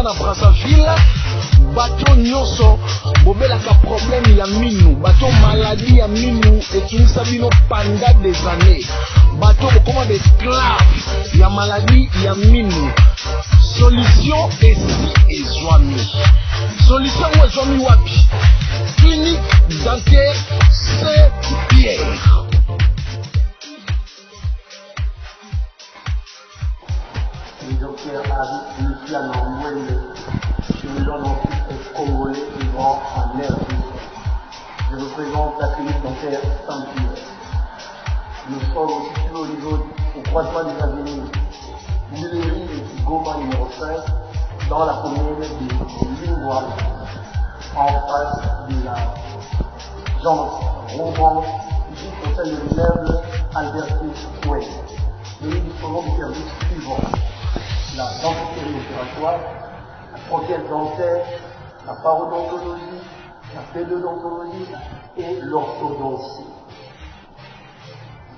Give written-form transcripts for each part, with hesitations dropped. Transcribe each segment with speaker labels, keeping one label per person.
Speaker 1: na Brazzaville bato nyonso bobelaka problème ya minu bato maladie ya minu etunisa bino pendant des années bato bokoma esclave ya maladie ya minu solution esi ezwami solution ngo ezwami wapi clinique dentaire Saint-Pierre.
Speaker 2: Le docteur Harry Luciano Mwende, chirurgien dentiste congolais vivant en RDC. Je représente la clinique dentaire Saint-Pierre. Nous sommes situés au niveau au croisement des avenues Nuléry et Goma numéro 5 dans la commune de Lingoual, en face de la Jean Roman, juste au sein de l'immeuble Albertus Ouest. Nous disposons du service suivant: la dentisterie opératoire, la prothèse dentaire, la parodontologie, la pédodontologie et l'orthodontie.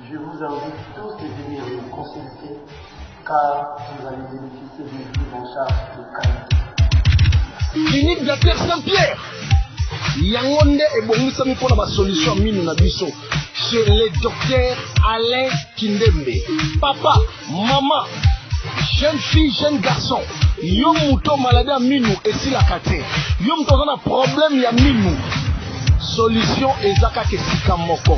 Speaker 2: Je vous invite tous de venir nous consulter car vous allez bénéficier d'une prise en charge de qualité.
Speaker 1: Clinique dentaire Saint-Pierre. Yangonde et bongisami pour la solution mine na biso chez le docteur Alain Kindembe. Papa, maman, jeune fille, jeune garçon, yo muto maladie à minu et si la kate. Yo muto na problème ya minu. Solution ezaka kesika moko.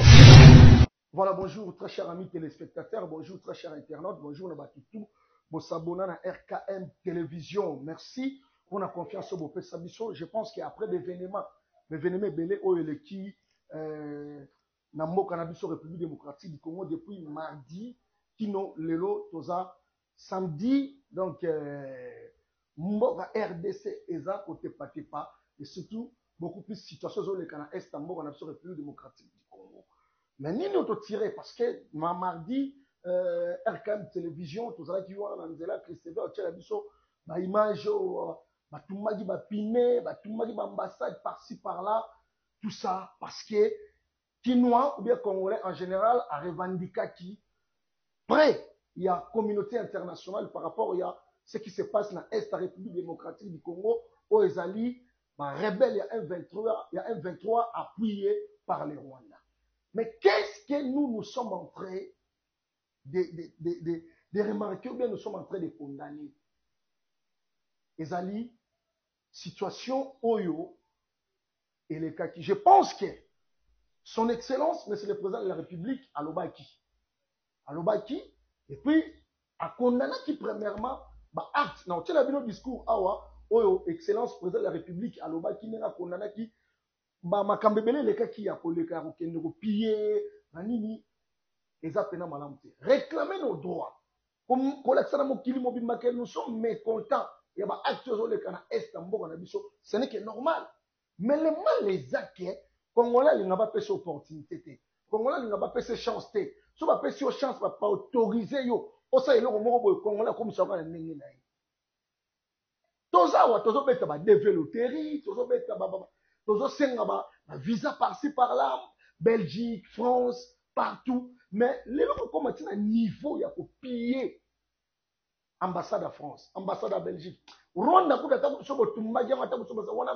Speaker 1: Voilà, bonjour très chers amis téléspectateurs, bonjour très chers internautes, bonjour Nabatutu, vous s'abonnez à RKM Télévision. Merci pour la confiance au Bopé Sabiso. Je pense qu'après l'événement belé au eleki na mboka na biso République démocratique du Congo depuis mardi kino lelo toza samedi donc mboka RDC eza côté patepa et surtout beaucoup plus situation zo le kana est mboka na biso République démocratique du Congo. Mais nini auto tiré parce que mardi RKM télévision tozala ki wana nzela Christophe otela biso ba image batumaki bapine batumaki bambassade par-ci par-là tout ça parce que Kinois ou bien Congolais en général a revendiqué qui près il y a communauté internationale par rapport il y a ce qui se passe dans l'Est de la République démocratique du Congo où les alliés rebelles il y a un 23 appuyé par les Rwandais. Mais qu'est-ce que nous sommes en train de remarquer ou bien nous sommes en train de condamner? Les alliés situation Oyo et les Kaki. Je pense que son excellence, monsieur le président de la République, Alobaki, et puis a condamné qui premièrement, acte, non, tu as vu le discours, Oyo, excellence président de la République, Alobaki, n'a condamné qui, Makambebele, les Kaki, a collé Karokendo, pillé, Nanini, et ça, réclamer nos droits. Comme nous sommes mécontents. Il y a des actes ce n'est que normal. Mais le mal les actes, Congolais n'ont pas fait cette opportunité. Congolais n'ont pas fait cette chance. Si on n'a pas fait cette chance, on ne va pas autoriser. On sait que les Congolais comme ça, on a des gens. Tous les gens développer, tous les gens visa par-ci par-là, Belgique, France, partout. Mais les gens comme un niveau, il y a pour piller. Ambassade à France, ambassade à Belgique. Rwanda kuda tabu sobo tumbaje matabu sobo wana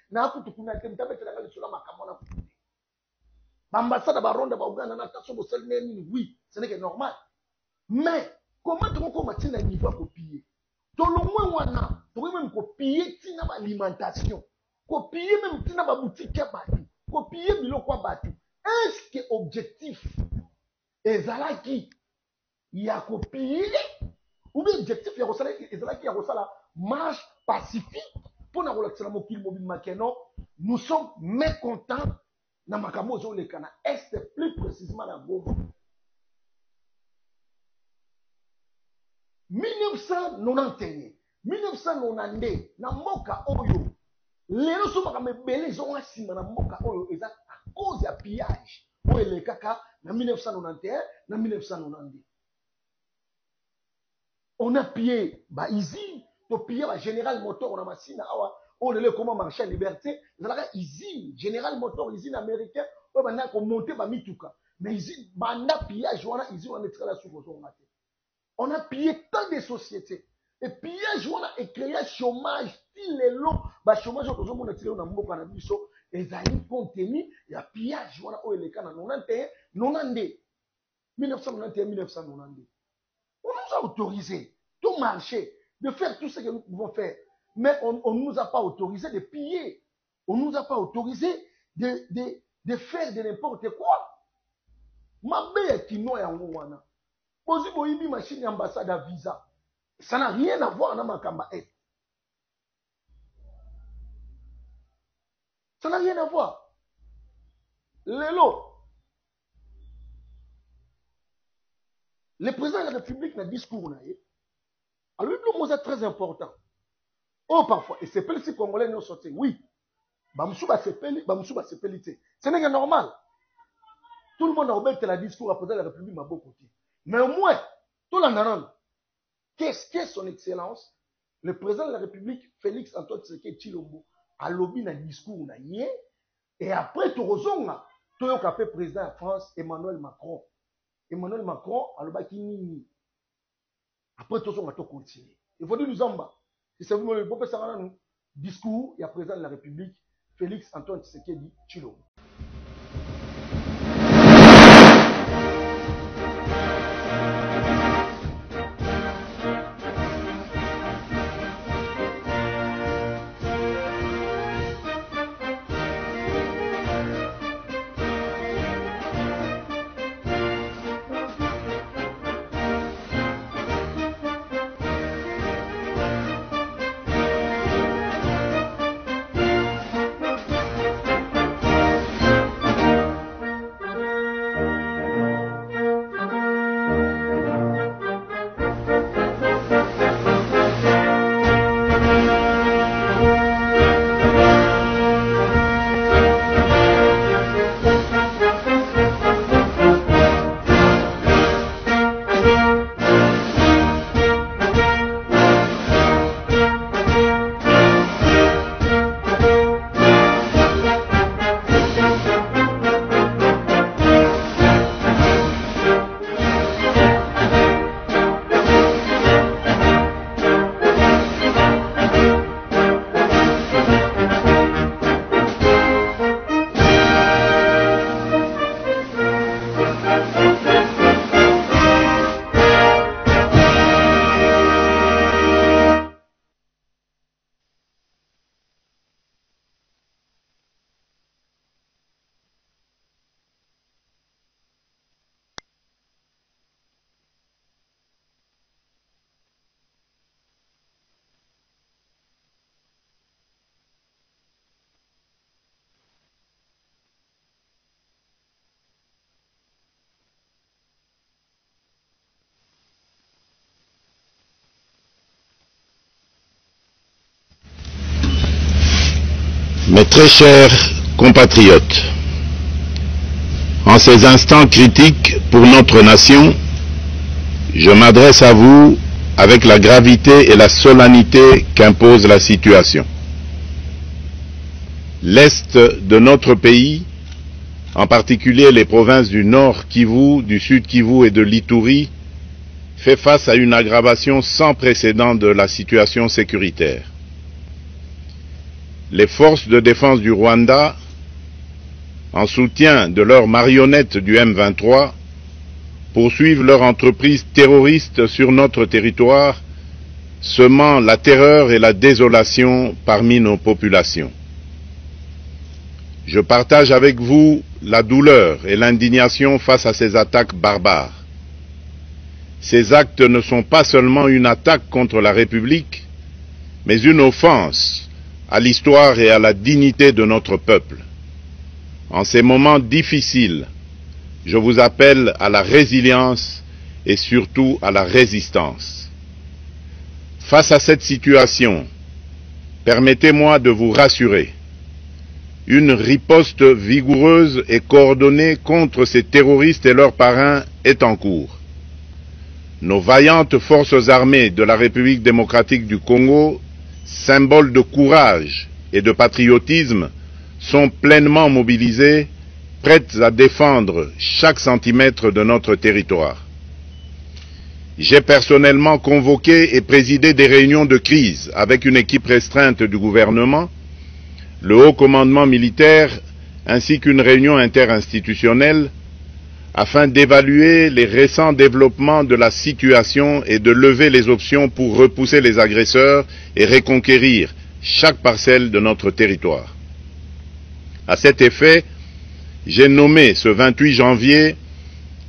Speaker 1: na hapo tukuna temtabete ngali sula makamona. Ambassade ba Rwanda ba Uganda na tasobo selmeni oui, ce n'est que normal. Mais comment tu ko matina niveau copier? To lo moins wana, to même copier tina ba alimentation. Copier même tina ba boutique ya batu. Copier biloko ya batu. Est-ce que objectif ezalaki ya copier ou bien objectif il y a la marche pacifique pour la relaxer mobile makeno nous sommes mécontents na makamo zo le kana est plus précisément la Goma 1991 1992 na mboka oyo lelo so makame belé zo wasima na mboka oyo eza à cause ya pillage oyo le kaka na 1991 na 1992. On a pillé Izi, on a pillé Général Motor, on a massina, on a comment marcher à liberté, on a Izi, Général Motor, Izi américain, on a monté Mituka. Mais Izi, on a pillé, on a Izi, on a pillé tant de sociétés. Et pillage, on a créé chômage, il est long. Bah, chômage, on a tiré un mot qu'on a dit, et ça a contenu, il y a pillage, on a eu les canaux, 91, 92, 1991, 1992. On nous a autorisé tout marcher, de faire tout ce que nous pouvons faire. Mais on ne nous a pas autorisé de piller. On ne nous a pas autorisé de faire de n'importe quoi. Mabe kino ya wana. Bozi boyibi machine ambassade à visa. Ça n'a rien à voir avec Makamba Est. Ça n'a rien à voir. Lelo. Le président de la République n'a discours. Alors, le mot est très important. Oh, parfois, et c'est pas les Congolais qui ont sorti. Oui. Bamsouba sepeli, ce n'est pas normal. Tout le monde a obéi le discours à président de la République m'a beaucoup dit. Mais au moins, tout le monde, qu'est-ce que son excellence, le président de la République, Félix Antoine Tshisekedi Tshilombo, a lobby dans le discours, et après, tout rozonga, tout le café président de France, Emmanuel Macron. Emmanuel Macron a lobby nini. Après, tout le monde continue. Il faut dire nous en bas. C'est le professeur nous discours, il y a président de la République, Félix Antoine Tshisekedi Tshilombo.
Speaker 3: Mes très chers compatriotes, en ces instants critiques pour notre nation, je m'adresse à vous avec la gravité et la solennité qu'impose la situation. L'Est de notre pays, en particulier les provinces du Nord Kivu, du Sud Kivu et de l'Ituri, fait face à une aggravation sans précédent de la situation sécuritaire. Les forces de défense du Rwanda, en soutien de leurs marionnettes du M23, poursuivent leur entreprise terroriste sur notre territoire, semant la terreur et la désolation parmi nos populations. Je partage avec vous la douleur et l'indignation face à ces attaques barbares. Ces actes ne sont pas seulement une attaque contre la République, mais une offense à l'histoire et à la dignité de notre peuple. En ces moments difficiles, je vous appelle à la résilience et surtout à la résistance. Face à cette situation, permettez-moi de vous rassurer. Une riposte vigoureuse et coordonnée contre ces terroristes et leurs parrains est en cours. Nos vaillantes forces armées de la République démocratique du Congo, symboles de courage et de patriotisme, sont pleinement mobilisées, prêtes à défendre chaque centimètre de notre territoire. J'ai personnellement convoqué et présidé des réunions de crise avec une équipe restreinte du gouvernement, le haut commandement militaire ainsi qu'une réunion interinstitutionnelle afin d'évaluer les récents développements de la situation et de lever les options pour repousser les agresseurs et reconquérir chaque parcelle de notre territoire. À cet effet, j'ai nommé ce 28 janvier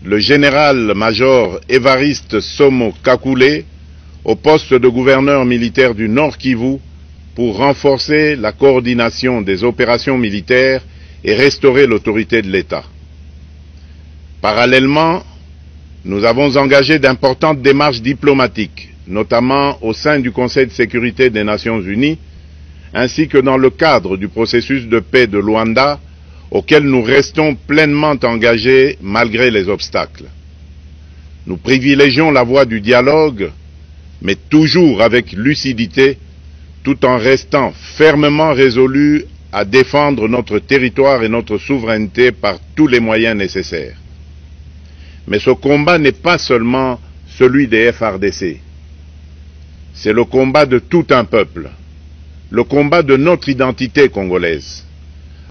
Speaker 3: le général-major Évariste Somo Kakule au poste de gouverneur militaire du Nord Kivu pour renforcer la coordination des opérations militaires et restaurer l'autorité de l'État. Parallèlement, nous avons engagé d'importantes démarches diplomatiques, notamment au sein du Conseil de sécurité des Nations Unies, ainsi que dans le cadre du processus de paix de Luanda, auquel nous restons pleinement engagés malgré les obstacles. Nous privilégions la voie du dialogue, mais toujours avec lucidité, tout en restant fermement résolus à défendre notre territoire et notre souveraineté par tous les moyens nécessaires. Mais ce combat n'est pas seulement celui des FARDC. C'est le combat de tout un peuple, le combat de notre identité congolaise,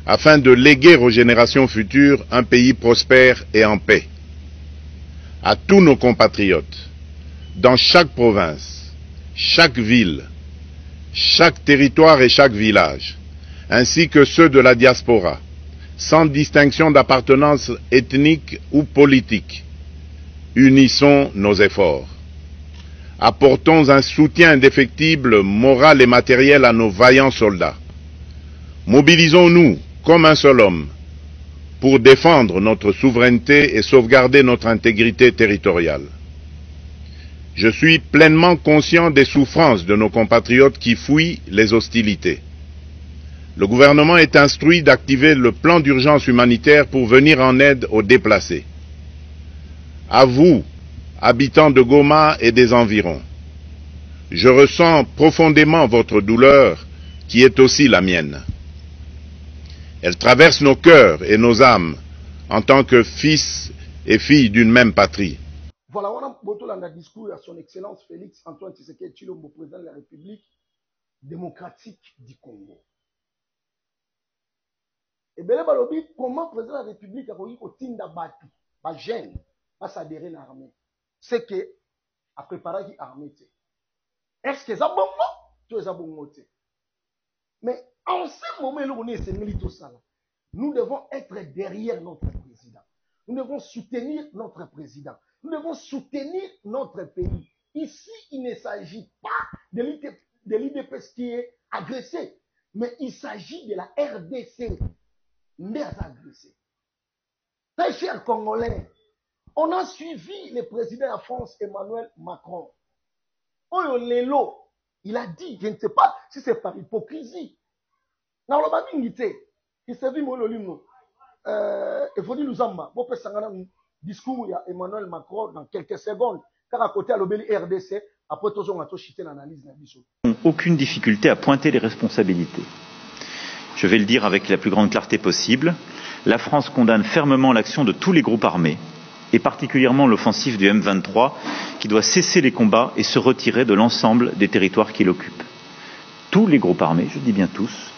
Speaker 3: afin de léguer aux générations futures un pays prospère et en paix. À tous nos compatriotes, dans chaque province, chaque ville, chaque territoire et chaque village, ainsi que ceux de la diaspora, sans distinction d'appartenance ethnique ou politique, unissons nos efforts. Apportons un soutien indéfectible, moral et matériel à nos vaillants soldats. Mobilisons-nous comme un seul homme pour défendre notre souveraineté et sauvegarder notre intégrité territoriale. Je suis pleinement conscient des souffrances de nos compatriotes qui fuient les hostilités. Le gouvernement est instruit d'activer le plan d'urgence humanitaire pour venir en aide aux déplacés. À vous, habitants de Goma et des environs, je ressens profondément votre douleur qui est aussi la mienne. Elle traverse nos cœurs et nos âmes en tant que fils et filles d'une même patrie.
Speaker 1: Voilà, on a un discours à son Excellence Félix Antoine Tshisekedi Tshilombo, président de la République démocratique du Congo. Et bien, comment le président de la République a eu au Tinda Batu, ma jeune, à s'adhérer à l'armée? C'est que, a préparé l'armée. Est-ce que ça bon? Tout ça bon. Mais en ce moment, nous devons être derrière notre président. Nous devons soutenir notre président. Nous devons soutenir notre pays. Ici, il ne s'agit pas de l'IDPS qui est agressé, mais il s'agit de la RDC. Mères agressées. Très chers Congolais, on a suivi le président de la France, Emmanuel Macron. Oyo Lelo, il a dit, je ne sais pas si c'est par hypocrisie. Dans le babingité, il s'est vu mon limo. Il faut dire nous amba. Bon, peut s'engager un discours il Emmanuel Macron dans quelques secondes. Car à côté à l'obéli RDC, après tout on a tout chité l'analyse.
Speaker 4: Aucune difficulté à pointer les responsabilités. Je vais le dire avec la plus grande clarté possible. La France condamne fermement l'action de tous les groupes armés, et particulièrement l'offensive du M23, qui doit cesser les combats et se retirer de l'ensemble des territoires qu'il occupe. Tous les groupes armés, je dis bien tous,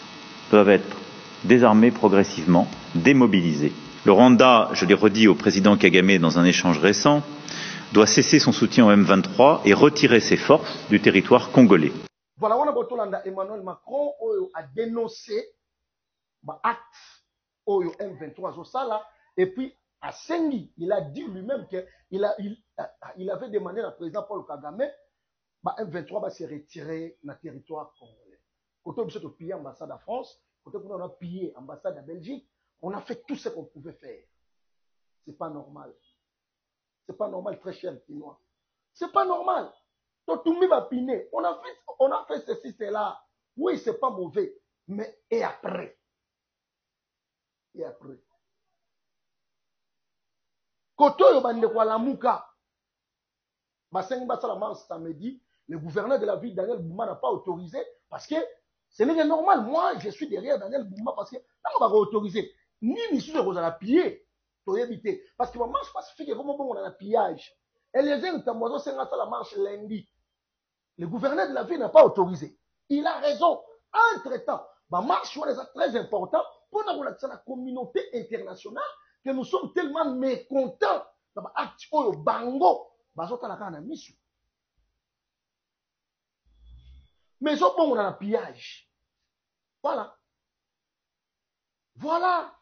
Speaker 4: doivent être désarmés progressivement, démobilisés. Le Rwanda, je l'ai redit au président Kagame dans un échange récent, doit cesser son soutien au M23 et retirer ses forces du territoire congolais.
Speaker 1: Voilà, on a Emmanuel Macron a dénoncé l'acte Oyo M23 au Sala, et puis à Sengi, il a dit lui-même qu'il avait demandé au président Paul Kagame, M23 va se retirer dans le territoire congolais. Quand on a pillé l'ambassade de France, quand on a pillé l'ambassade de Belgique, on a fait tout ce qu'on pouvait faire. C'est pas normal. C'est pas normal, très cher Pinois. C'est pas normal. On a fait ceci, cela. Oui, c'est pas mauvais. Mais et après? Et après? Koto yo bande kwa lamuka. Basengi basala samedi, le gouverneur de la ville, Daniel Bouma, n'a pas autorisé parce que ce n'est pas normal. Moi, je suis derrière Daniel Bouma parce que on va autoriser. Ni suis de la piller. Parce que moi, je pense que vraiment bon, on a un pillage. Eliezer Ntambozo s'est lancé la marche lundi. Le gouverneur de la ville n'a pas autorisé. Il a raison. Entre-temps, la marche est très importante pour la communauté internationale que nous sommes tellement mécontents de l'acte au bango. Mais on a un pillage. Voilà. Voilà.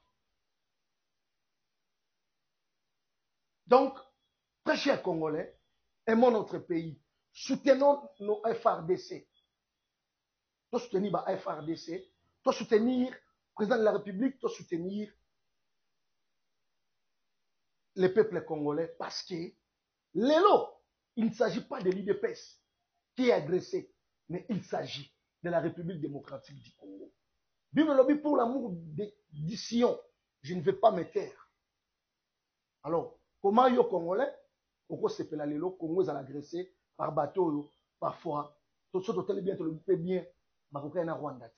Speaker 1: Donc, très chers Congolais, aimons notre pays. Soutenons nos FRDC. Toi soutenir la FRDC, toi soutenir le président de la République, toi soutenir le peuple congolais parce que l'élo, il ne s'agit pas de l'IDPS qui est agressé, mais il s'agit de la République démocratique du Congo. Bible pour l'amour du Sion, je ne vais pas me taire. Alors, comment yo Congolais, pourquoi c'est que l'élo Congo est agressé par bateau, parfois, tout ce que bien, tout le peut bien, bakoka na Rwanda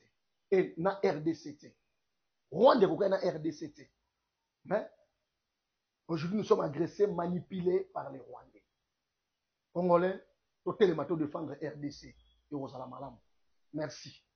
Speaker 1: et na RDCT. Rwanda koka na RDCT. Mais aujourd'hui nous sommes agressés, manipulés par les Rwandais. Congolais, tout le bateau défendre RDC et aux Alamalam. Merci.